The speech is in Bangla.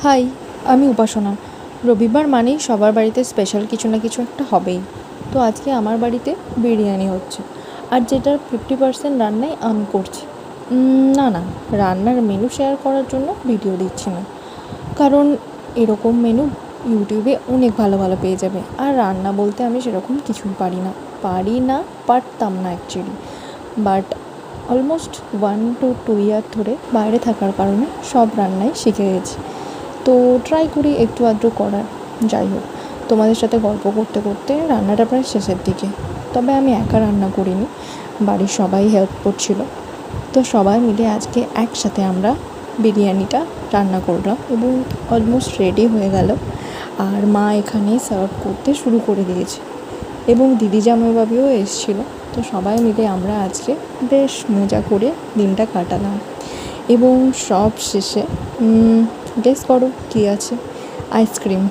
হাই, আমি উপাসনা। রবিবার মানেই সবার বাড়িতে স্পেশাল কিছু না কিছু একটা হবেই। তো আজকে আমার বাড়িতে বিরিয়ানি হচ্ছে, আর যেটার 50% রান্নাই আমি করছি। না না, রান্নার মেনু শেয়ার করার জন্য ভিডিও দিচ্ছি না, কারণ এরকম মেনু ইউটিউবে অনেক ভালো ভালো পেয়ে যাবে। আর রান্না বলতে আমি সেরকম কিছুই পারি না, পারতাম না অ্যাকচুয়ালি। বাট অলমোস্ট 1 to 2 ইয়ার ধরে বাইরে থাকার কারণে সব রান্নাই শিখে গেছি। তো ট্রাই করি একটু আধটু করার। যাই হোক, তোমাদের সাথে গল্প করতে করতে রান্নাটা প্রায় শেষের দিকে। তবে আমি একা রান্না করিনি, বাড়ির সবাই হেল্প করছিল। তো সবাই মিলে আজকে একসাথে আমরা বিরিয়ানিটা রান্না করলাম এবং অলমোস্ট রেডি হয়ে গেল। আর মা এখানে সার্ভ করতে শুরু করে দিয়েছে এবং দিদি জামাইবাবুও এসেছিল। তো সবাই মিলে আমরা আজকে বেশ মজা করে দিনটা কাটালাম। এবং সব শেষে গেস করো কী আছে? আইসক্রিম।